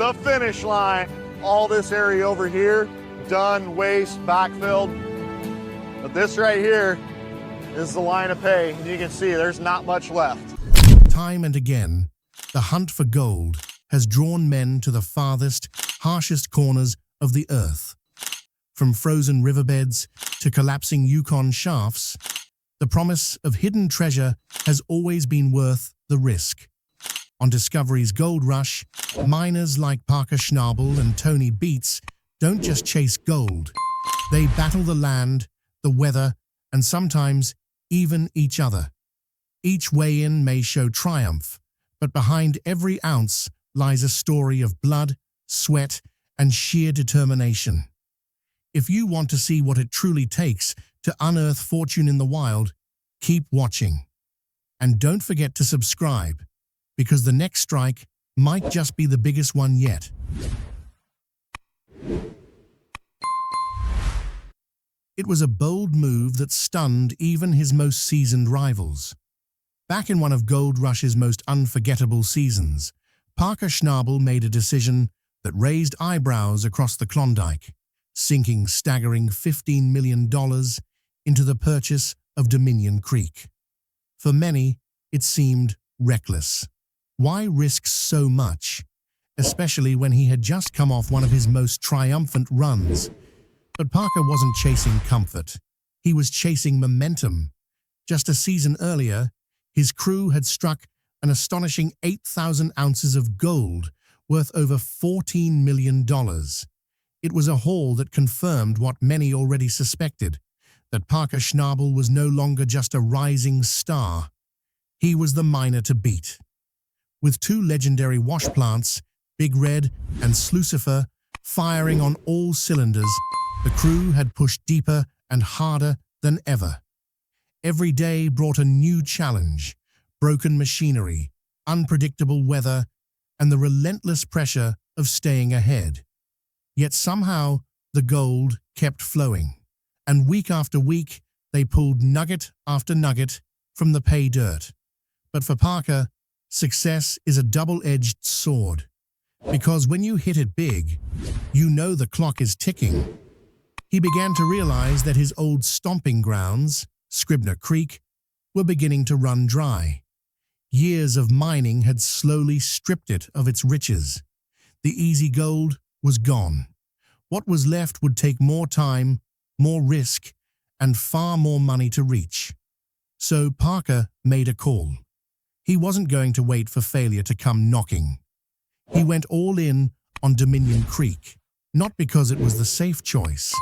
the finish line. All this area over here, done, waste, backfilled. But this right here is the line of pay. You can see there's not much left. Time and again, the hunt for gold has drawn men to the farthest, harshest corners of the earth. From frozen riverbeds to collapsing Yukon shafts, the promise of hidden treasure has always been worth the risk. On Discovery's gold rush, miners like Parker Schnabel and Tony Beats don't just chase gold. They battle the land, the weather, and sometimes even each other. Each weigh-in may show triumph, but behind every ounce lies a story of blood, sweat, and sheer determination. If you want to see what it truly takes to unearth fortune in the wild, keep watching. And don't forget to subscribe, because the next strike might just be the biggest one yet. It was a bold move that stunned even his most seasoned rivals. Back in one of Gold Rush's most unforgettable seasons, Parker Schnabel made a decision that raised eyebrows across the Klondike, sinking staggering $15 million into the purchase of Dominion Creek. For many, it seemed reckless. Why risk so much, especially when he had just come off one of his most triumphant runs? But Parker wasn't chasing comfort. He was chasing momentum. Just a season earlier, his crew had struck an astonishing 8,000 ounces of gold, worth over $14 million. It was a haul that confirmed what many already suspected, that Parker Schnabel was no longer just a rising star. He was the miner to beat. With two legendary wash plants, Big Red and Slucifer, firing on all cylinders, the crew had pushed deeper and harder than ever. Every day brought a new challenge: broken machinery, unpredictable weather, and the relentless pressure of staying ahead. Yet somehow, the gold kept flowing, and week after week, they pulled nugget after nugget from the pay dirt. But for Parker, success is a double-edged sword, because when you hit it big, you know the clock is ticking. He began to realize that his old stomping grounds, Scribner Creek, were beginning to run dry. Years of mining had slowly stripped it of its riches. The easy gold was gone. What was left would take more time, more risk, and far more money to reach. So Parker made a call. He wasn't going to wait for failure to come knocking. He went all in on Dominion Creek, not because it was the safe choice,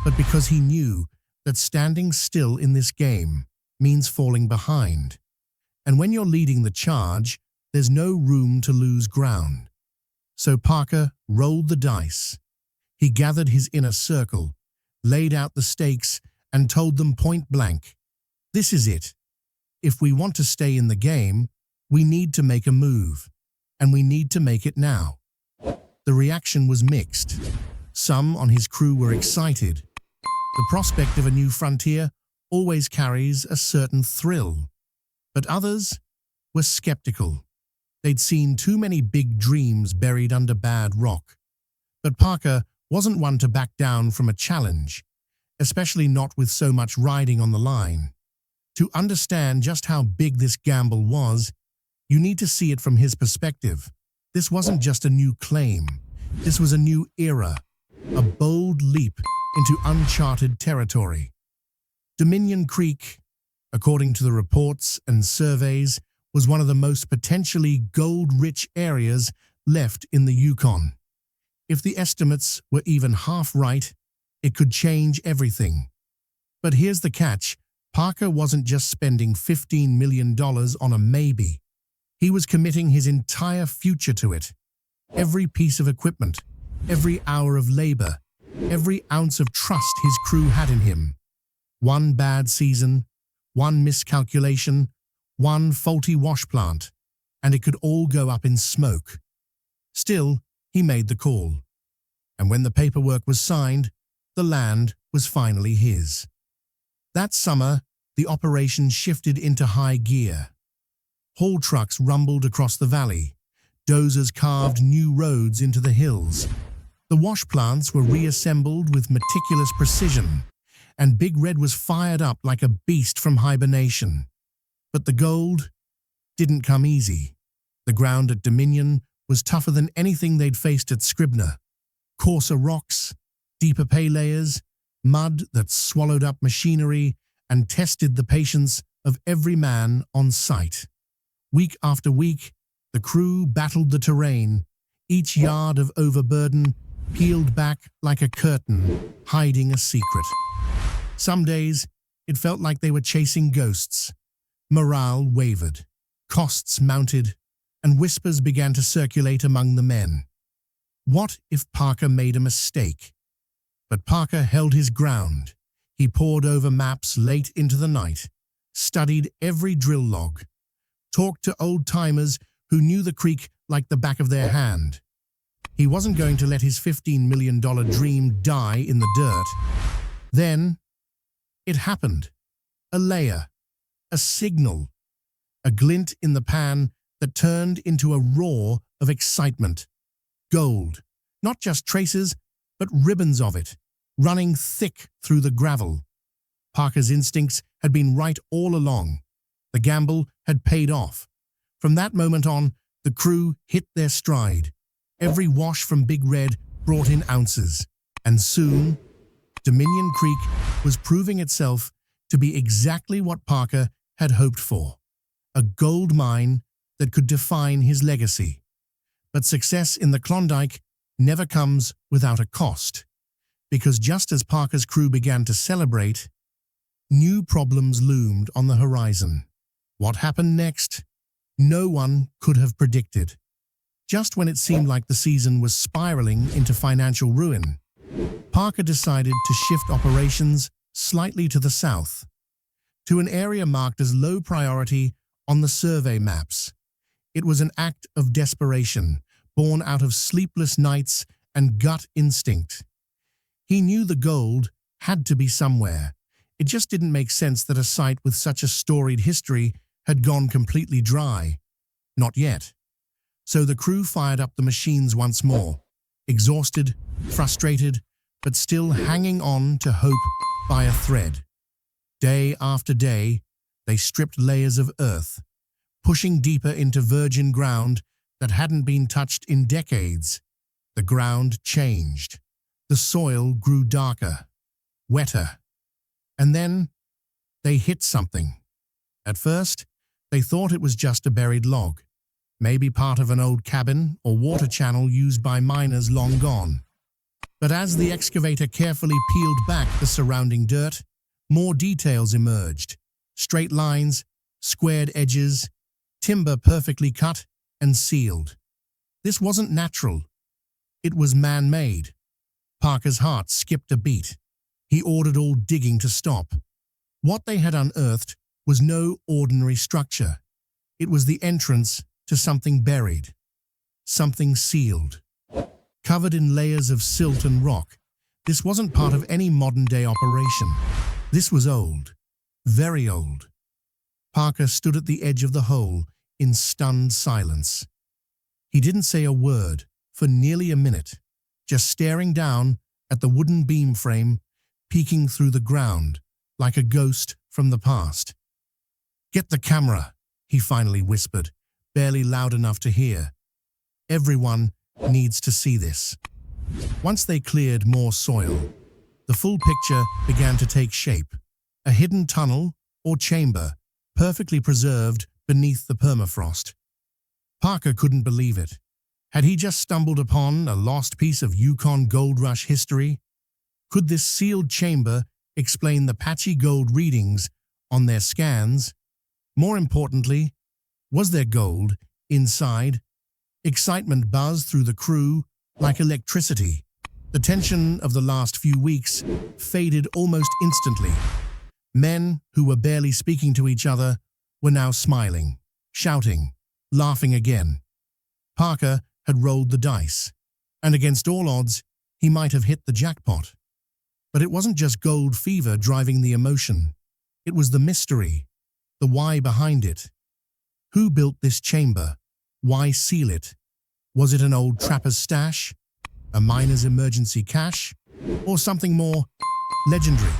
but because he knew that standing still in this game means falling behind. And when you're leading the charge, there's no room to lose ground. So Parker rolled the dice. He gathered his inner circle, laid out the stakes, and told them point blank, "This is it. If we want to stay in the game, we need to make a move, and we need to make it now." The reaction was mixed. Some on his crew were excited. The prospect of a new frontier always carries a certain thrill. But others were skeptical. They'd seen too many big dreams buried under bad rock. But Parker wasn't one to back down from a challenge, especially not with so much riding on the line. To understand just how big this gamble was, you need to see it from his perspective. This wasn't just a new claim. This was a new era, a bold leap into uncharted territory. Dominion Creek, according to the reports and surveys, was one of the most potentially gold-rich areas left in the Yukon. If the estimates were even half right, it could change everything. But here's the catch: Parker wasn't just spending $15 million on a maybe. He was committing his entire future to it. Every piece of equipment, every hour of labor, every ounce of trust his crew had in him. One bad season, one miscalculation, one faulty wash plant, and it could all go up in smoke. Still, he made the call. And when the paperwork was signed, the land was finally his. That summer, the operation shifted into high gear. Haul trucks rumbled across the valley, Dozers carved new roads into the hills. The wash plants were reassembled with meticulous precision, and Big Red was fired up like a beast from hibernation. But the gold didn't come easy. The ground at Dominion was tougher than anything they'd faced at Scribner. Coarser rocks, deeper pay layers, mud that swallowed up machinery and tested the patience of every man on site. Week after week, the crew battled the terrain, each yard of overburden peeled back like a curtain, hiding a secret. Some days, it felt like they were chasing ghosts. Morale wavered, costs mounted, and whispers began to circulate among the men. What if Parker made a mistake? But Parker held his ground. He pored over maps late into the night, studied every drill log, talked to old-timers who knew the creek like the back of their hand. He wasn't going to let his $15 million dream die in the dirt. Then, it happened. A layer, a signal, a glint in the pan that turned into a roar of excitement. Gold, not just traces, but ribbons of it, running thick through the gravel. Parker's instincts had been right all along. The gamble had paid off. From that moment on, the crew hit their stride. Every wash from Big Red brought in ounces, and soon, Dominion Creek was proving itself to be exactly what Parker had hoped for, a gold mine that could define his legacy. But success in the Klondike never comes without a cost, because just as Parker's crew began to celebrate, new problems loomed on the horizon. What happened next? No one could have predicted. Just when it seemed like the season was spiraling into financial ruin, Parker decided to shift operations slightly to the south, to an area marked as low priority on the survey maps. It was an act of desperation, born out of sleepless nights and gut instinct. He knew the gold had to be somewhere. It just didn't make sense that a site with such a storied history had gone completely dry. Not yet. So the crew fired up the machines once more, exhausted, frustrated, but still hanging on to hope by a thread. Day after day, they stripped layers of earth, pushing deeper into virgin ground that hadn't been touched in decades. The ground changed. The soil grew darker, wetter. And then they hit something. At first, they thought it was just a buried log, maybe part of an old cabin or water channel used by miners long gone. But as the excavator carefully peeled back the surrounding dirt, more details emerged. Straight lines, squared edges, timber perfectly cut and sealed. This wasn't natural. It was man-made. Parker's heart skipped a beat. He ordered all digging to stop. What they had unearthed was no ordinary structure. It was the entrance to something buried, something sealed, covered in layers of silt and rock. This wasn't part of any modern-day operation. This was old, very old. Parker stood at the edge of the hole in stunned silence. He didn't say a word for nearly a minute, just staring down at the wooden beam frame peeking through the ground like a ghost from the past. "Get the camera," he finally whispered, barely loud enough to hear. "Everyone needs to see this." Once they cleared more soil, the full picture began to take shape. A hidden tunnel or chamber, perfectly preserved beneath the permafrost. Parker couldn't believe it. Had he just stumbled upon a lost piece of Yukon Gold Rush history? Could this sealed chamber explain the patchy gold readings on their scans? More importantly, was there gold inside? Excitement buzzed through the crew like electricity. The tension of the last few weeks faded almost instantly. Men who were barely speaking to each other were now smiling, shouting, laughing again. Parker had rolled the dice, and against all odds, he might have hit the jackpot. But it wasn't just gold fever driving the emotion. It was the mystery, the why behind it. Who built this chamber? Why seal it? Was it an old trapper's stash, a miner's emergency cache, or something more legendary?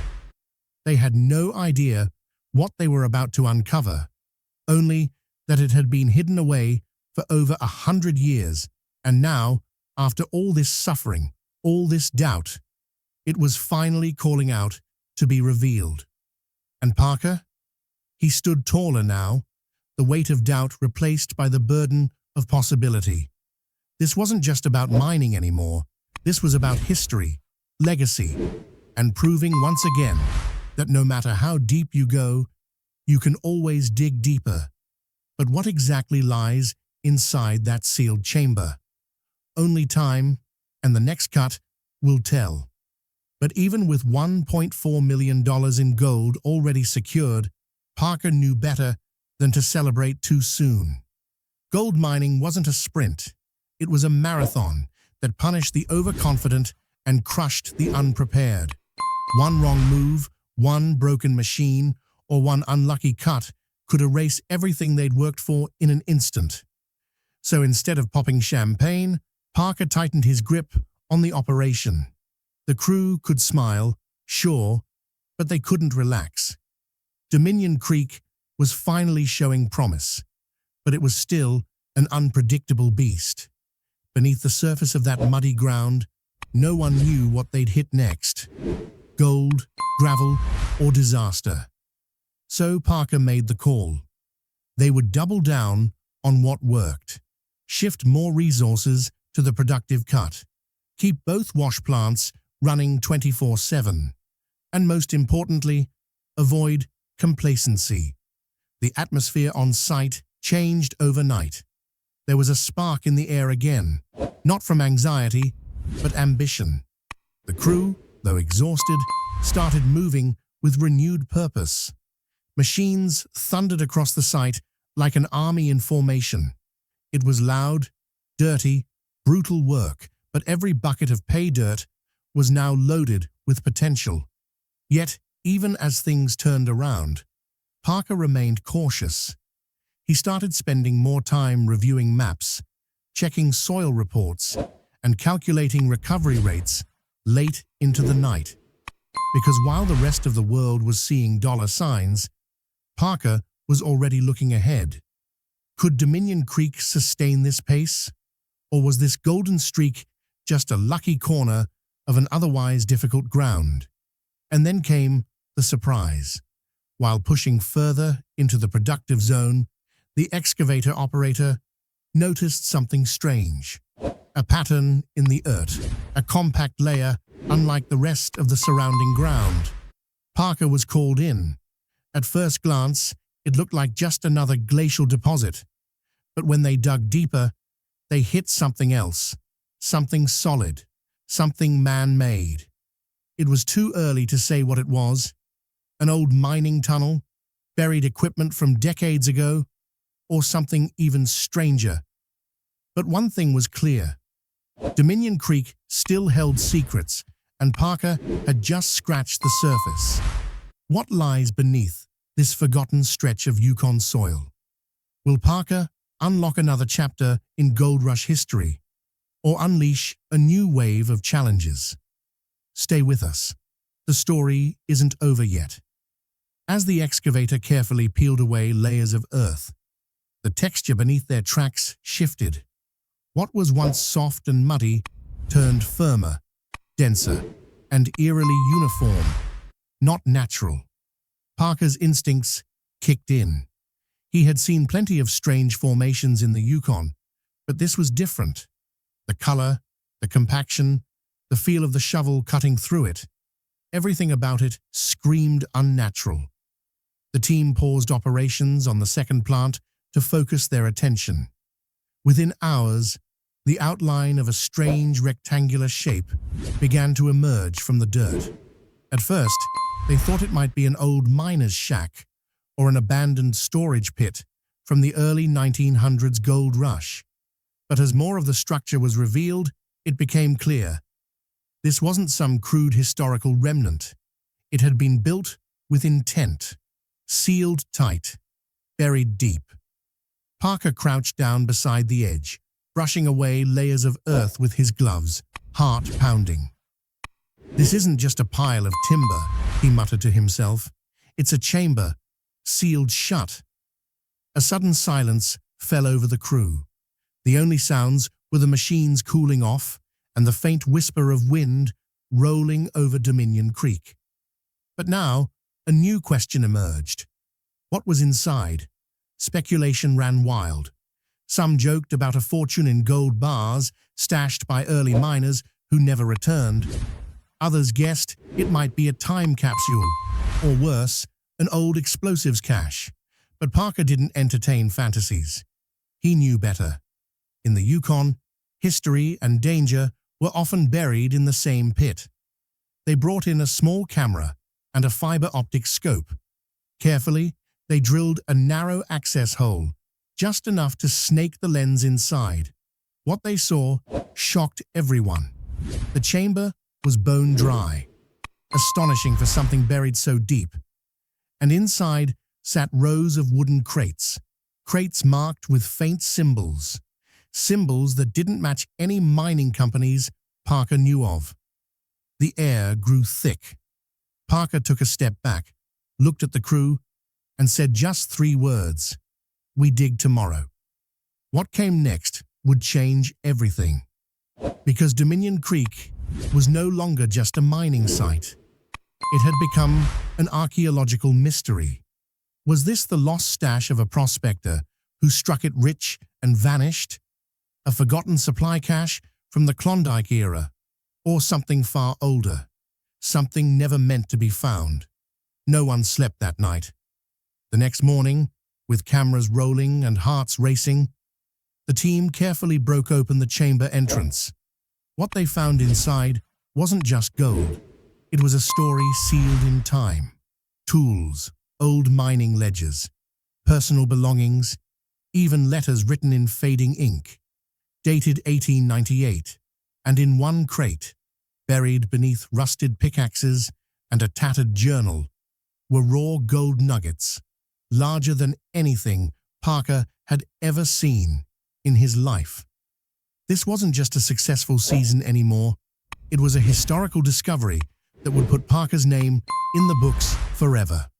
They had no idea what they were about to uncover, only that it had been hidden away for over 100 years, and now, after all this suffering, all this doubt, it was finally calling out to be revealed. And Parker? He stood taller now, the weight of doubt replaced by the burden of possibility. This wasn't just about mining anymore. This was about history, legacy, and proving once again that no matter how deep you go, you can always dig deeper. But what exactly lies inside that sealed chamber? Only time and the next cut will tell. But even with $1.4 million in gold already secured, Parker knew better than to celebrate too soon. Gold mining wasn't a sprint. It was a marathon that punished the overconfident and crushed the unprepared. One wrong move, one broken machine, or one unlucky cut could erase everything they'd worked for in an instant. So instead of popping champagne, Parker tightened his grip on the operation. The crew could smile, sure, but they couldn't relax. Dominion Creek was finally showing promise, but it was still an unpredictable beast. Beneath the surface of that muddy ground, no one knew what they'd hit next. Gold, gravel, or disaster. So Parker made the call. They would double down on what worked, shift more resources to the productive cut, keep both wash plants running 24/7, and most importantly, avoid complacency. The atmosphere on site changed overnight. There was a spark in the air again, not from anxiety, but ambition. The crew, though exhausted, started moving with renewed purpose. Machines thundered across the site like an army in formation. It was loud, dirty, brutal work, but every bucket of pay dirt was now loaded with potential. Yet, even as things turned around, Parker remained cautious. He started spending more time reviewing maps, checking soil reports, and calculating recovery rates late into the night. Because while the rest of the world was seeing dollar signs, Parker was already looking ahead. Could Dominion Creek sustain this pace? Or was this golden streak just a lucky corner of an otherwise difficult ground? And then came the surprise. While pushing further into the productive zone, the excavator operator noticed something strange. A pattern in the earth, a compact layer unlike the rest of the surrounding ground. Parker was called in. At first glance, it looked like just another glacial deposit. But when they dug deeper, they hit something else, something solid, something man-made. It was too early to say what it was. An old mining tunnel, buried equipment from decades ago, or something even stranger. But one thing was clear. Dominion Creek still held secrets, and Parker had just scratched the surface. What lies beneath this forgotten stretch of Yukon soil? Will Parker unlock another chapter in Gold Rush history, or unleash a new wave of challenges? Stay with us. The story isn't over yet. As the excavator carefully peeled away layers of earth, the texture beneath their tracks shifted. What was once soft and muddy turned firmer, denser, and eerily uniform, not natural. Parker's instincts kicked in. He had seen plenty of strange formations in the Yukon, but this was different. The color, the compaction, the feel of the shovel cutting through it, everything about it screamed unnatural. The team paused operations on the second plant to focus their attention. Within hours, the outline of a strange rectangular shape began to emerge from the dirt. At first, they thought it might be an old miner's shack or an abandoned storage pit from the early 1900s gold rush. But as more of the structure was revealed, it became clear. This wasn't some crude historical remnant. It had been built with intent, sealed tight, buried deep. Parker crouched down beside the edge, brushing away layers of earth with his gloves, heart pounding. "This isn't just a pile of timber," he muttered to himself. "It's a chamber, sealed shut." A sudden silence fell over the crew. The only sounds were the machines cooling off and the faint whisper of wind rolling over Dominion Creek. But now, a new question emerged. What was inside? Speculation ran wild. Some joked about a fortune in gold bars stashed by early miners who never returned. Others guessed it might be a time capsule, or worse, an old explosives cache. But Parker didn't entertain fantasies. He knew better. In the Yukon, history and danger were often buried in the same pit. They brought in a small camera and a fiber optic scope. Carefully, they drilled a narrow access hole, just enough to snake the lens inside. What they saw shocked everyone. The chamber was bone dry, astonishing for something buried so deep. And inside sat rows of wooden crates, crates marked with faint symbols, symbols that didn't match any mining companies Parker knew of. The air grew thick. Parker took a step back, looked at the crew, and said just 3 words: "We dig tomorrow." What came next would change everything. Because Dominion Creek was no longer just a mining site. It had become an archaeological mystery. Was this the lost stash of a prospector who struck it rich and vanished? A forgotten supply cache from the Klondike era? Or something far older? Something never meant to be found? No one slept that night. The next morning, with cameras rolling and hearts racing, the team carefully broke open the chamber entrance. What they found inside wasn't just gold. It was a story sealed in time. Tools, old mining ledgers, personal belongings, even letters written in fading ink, dated 1898, and in one crate, buried beneath rusted pickaxes and a tattered journal, were raw gold nuggets, larger than anything Parker had ever seen in his life. This wasn't just a successful season anymore. It was a historical discovery that would put Parker's name in the books forever.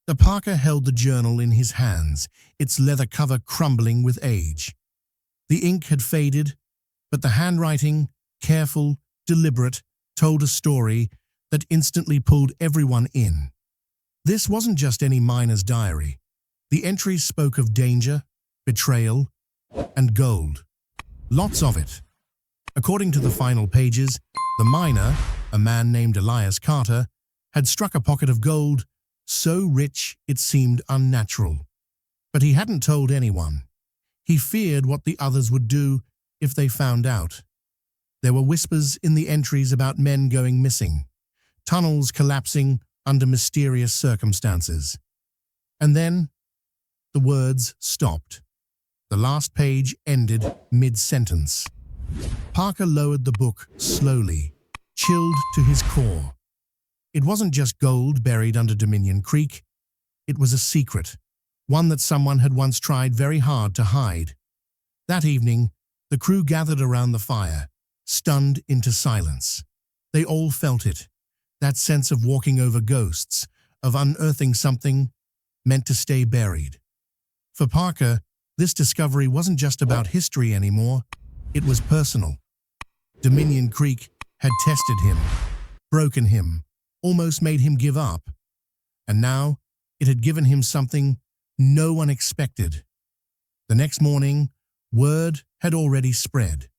The Parker held the journal in his hands, its leather cover crumbling with age. The ink had faded, but the handwriting, careful, deliberate, told a story that instantly pulled everyone in. This wasn't just any miner's diary. The entries spoke of danger, betrayal, and gold. Lots of it. According to the final pages, the miner, a man named Elias Carter, had struck a pocket of gold so rich it seemed unnatural. But he hadn't told anyone. He feared what the others would do if they found out. There were whispers in the entries about men going missing, tunnels collapsing under mysterious circumstances. And then the words stopped. The last page ended mid-sentence. Parker lowered the book slowly, chilled to his core. It wasn't just gold buried under Dominion Creek. It was a secret, one that someone had once tried very hard to hide. That evening, the crew gathered around the fire, stunned into silence. They all felt it, that sense of walking over ghosts, of unearthing something meant to stay buried. For Parker, this discovery wasn't just about history anymore. It was personal. Dominion Creek had tested him, broken him, almost made him give up. And now it had given him something no one expected. The next morning, word had already spread.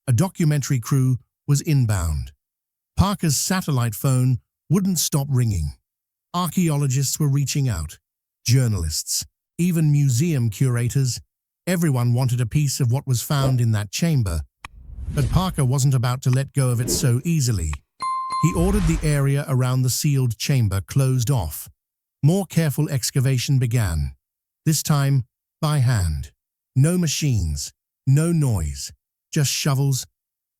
A documentary crew was inbound. Parker's satellite phone wouldn't stop ringing. Archaeologists were reaching out, journalists, even museum curators. Everyone wanted a piece of what was found in that chamber. But Parker wasn't about to let go of it so easily. He ordered the area around the sealed chamber closed off. More careful excavation began, this time by hand. No machines, no noise, just shovels,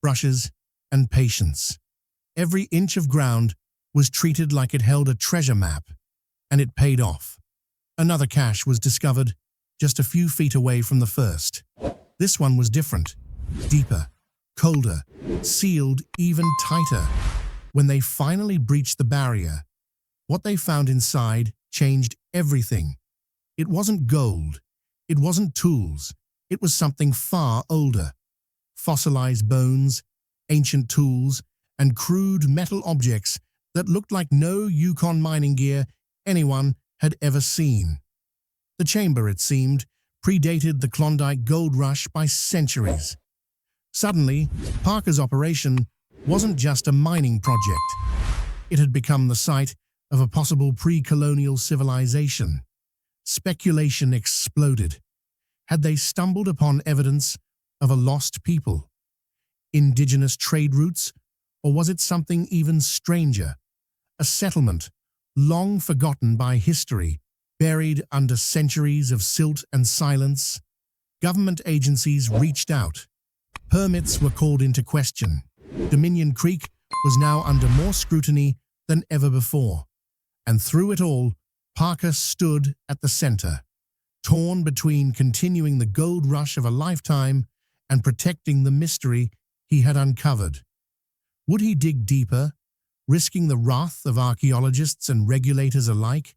brushes, and patience. Every inch of ground was treated like it held a treasure map, and it paid off. Another cache was discovered, just a few feet away from the first. This one was different, deeper, colder, sealed even tighter. When they finally breached the barrier, what they found inside changed everything. It wasn't gold, it wasn't tools, it was something far older. Fossilized bones, ancient tools, and crude metal objects that looked like no Yukon mining gear anyone had ever seen. The chamber, it seemed, predated the Klondike gold rush by centuries. Suddenly, Parker's operation wasn't just a mining project. It had become the site of a possible pre-colonial civilization. Speculation exploded. Had they stumbled upon evidence of a lost people? Indigenous trade routes? Or was it something even stranger? A settlement, long forgotten by history, buried under centuries of silt and silence? Government agencies reached out. Permits were called into question. Dominion Creek was now under more scrutiny than ever before. And through it all, Parker stood at the center, torn between continuing the gold rush of a lifetime and protecting the mystery he had uncovered. Would he dig deeper, risking the wrath of archaeologists and regulators alike?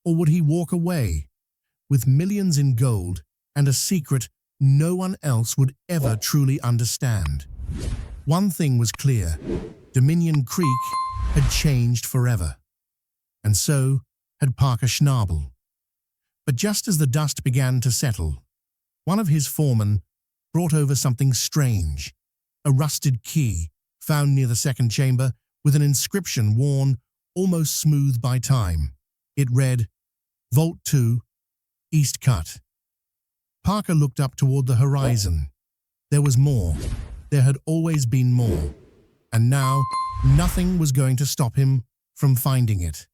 Or would he walk away, with millions in gold and a secret no one else would ever truly understand? One thing was clear: Dominion Creek had changed forever. And so had Parker Schnabel. But just as the dust began to settle, one of his foremen brought over something strange, a rusted key found near the second chamber with an inscription worn almost smooth by time. It read, "Vault 2, East Cut." Parker looked up toward the horizon. There was more. There had always been more. And now, nothing was going to stop him from finding it.